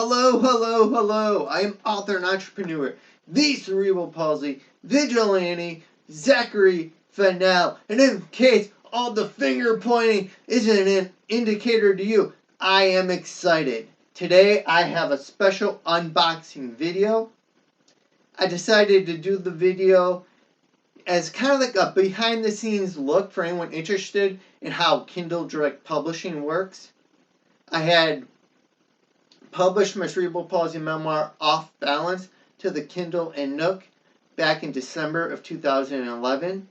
Hello, hello, hello. I am author and entrepreneur, the cerebral palsy vigilante, Zachary Fenell. And in case all the finger pointing isn't an indicator to you, I am excited. Today I have a special unboxing video. I decided to do the video as kind of like a behind the scenes look for anyone interested in how Kindle Direct Publishing works. I had published my cerebral palsy memoir Off Balance to the Kindle and Nook back in December of 2011.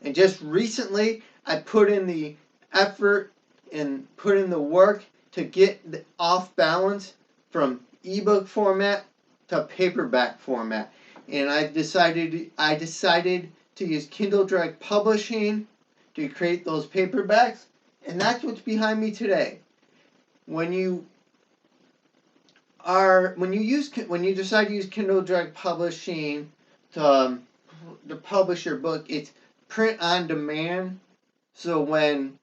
And just recently, I put in the effort and put in the work to get the Off Balance from ebook format to paperback format. And I decided to use Kindle Direct Publishing to create those paperbacks. And that's what's behind me today. When you decide to use Kindle Direct Publishing to publish your book, it's print on demand. So when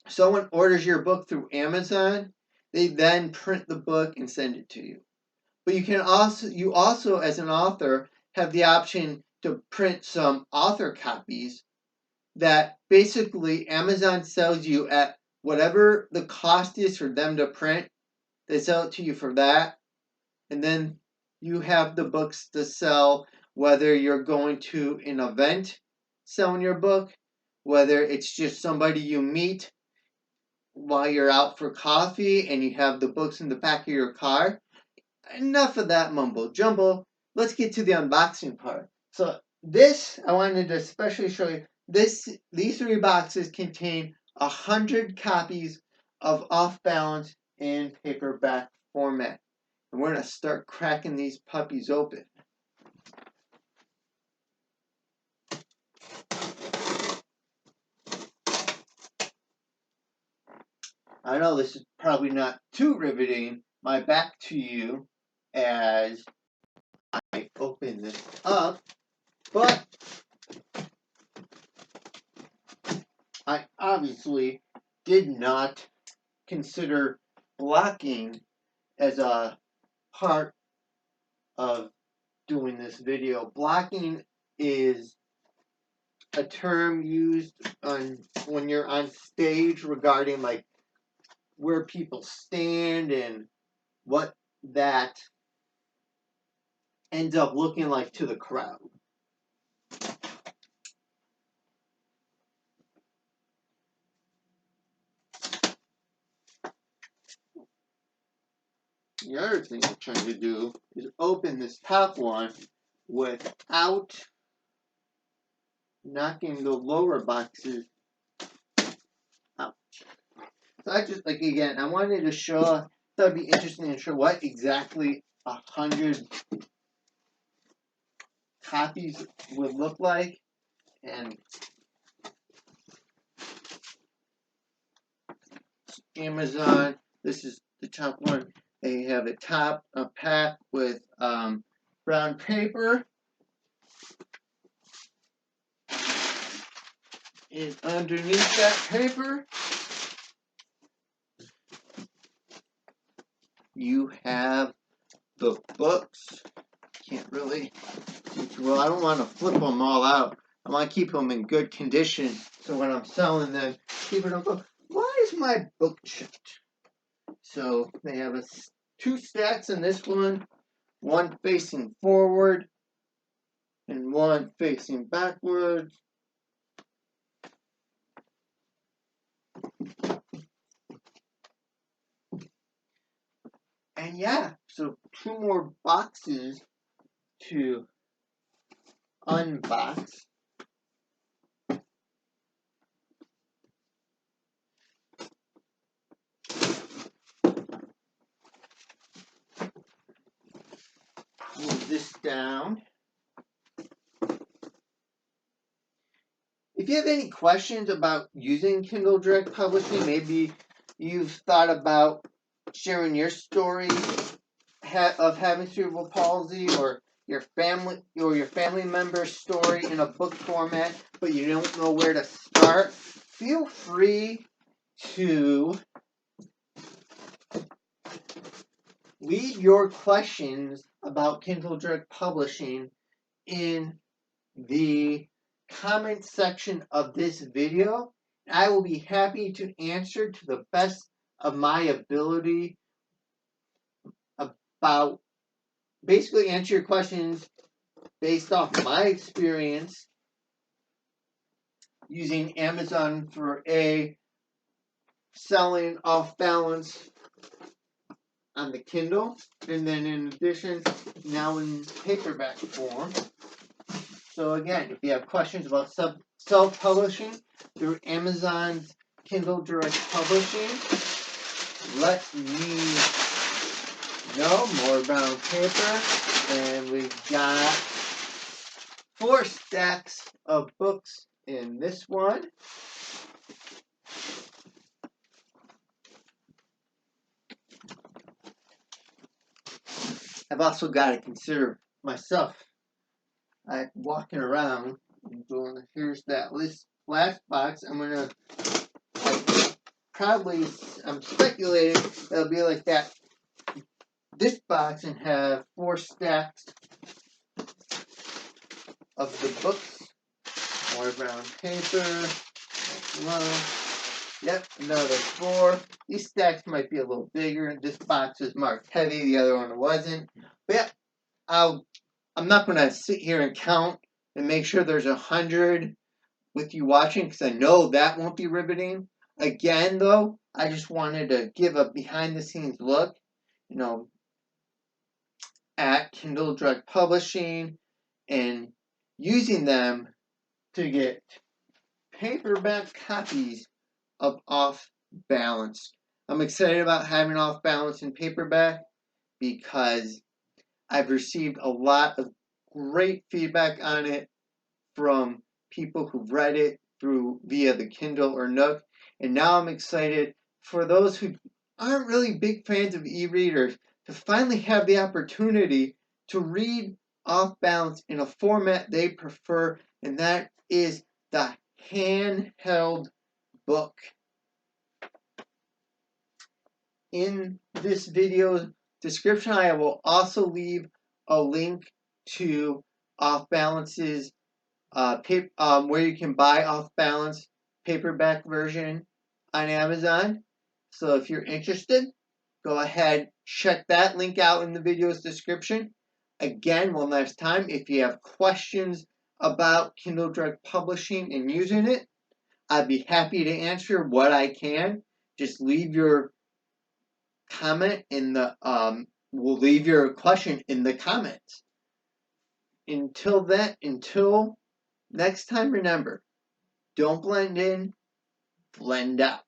someone orders your book through Amazon, they then print the book and send it to you. But you also as an author have the option to print some author copies that basically Amazon sells you at whatever the cost is for them to print. They sell it to you for that, and then you have the books to sell, whether you're going to an event selling your book, whether it's just somebody you meet while you're out for coffee and you have the books in the back of your car. Enough of that mumbo jumbo. Let's get to the unboxing part. So I wanted to especially show you these 3 boxes contain 100 copies of Off Balance in paperback format. And we're going to start cracking these puppies open. I know this is probably not too riveting. My back to you as I open this up, but I obviously did not consider blocking as a part of doing this video. Blocking is a term used when you're on stage regarding like where people stand and what that ends up looking like to the crowd. The other thing I'm trying to do is open this top one without knocking the lower boxes out. So I just, again, I wanted to show, thought it'd be interesting to show what exactly 100 copies would look like. And Amazon, this is the top one. They have a pack with brown paper. And underneath that paper, you have the books. Can't really see too well. I don't want to flip them all out. I want to keep them in good condition so when I'm selling them, people don't go, why is my book chipped? So they have 2 stacks in this one facing forward and one facing backwards. And yeah, so 2 more boxes to unbox. Move this down. If you have any questions about using Kindle Direct Publishing, maybe you've thought about sharing your story of having cerebral palsy or your family member's story in a book format, but you don't know where to start, feel free to leave your questions about Kindle Direct Publishing in the comment section of this video. I will be happy to answer to the best of my ability about basically answer your questions based off my experience using Amazon for selling off balance on the Kindle, and then in addition, now in paperback form. So again, if you have questions about self-publishing through Amazon's Kindle Direct Publishing, let me know. More brown paper, and we've got 4 stacks of books in this one. I've also got to consider myself. I'm walking around and going, here's that last box. I'm speculating it'll be like that, this box, and have 4 stacks of the books. More brown paper. Yep, another 4. These stacks might be a little bigger. This box was marked heavy, the other one wasn't. But yeah, I'm not going to sit here and count and make sure there's 100 with you watching, because I know that won't be riveting. Again, though, I just wanted to give a behind-the-scenes look, at Kindle Direct Publishing and using them to get paperback copies of Off Balance. I'm excited about having Off Balance in paperback because I've received a lot of great feedback on it from people who've read it via the Kindle or Nook, and now I'm excited for those who aren't really big fans of e-readers to finally have the opportunity to read Off Balance in a format they prefer, and that is the handheld book. In this video description, I will also leave a link to Off Balance's where you can buy Off Balance paperback version on Amazon. So if you're interested, go ahead, check that link out in the video's description. Again, one last time, if you have questions about Kindle Direct Publishing and using it, I'd be happy to answer what I can. Just leave your comment in the we'll leave your question in the comments. Until next time, remember, don't blend in, blend out.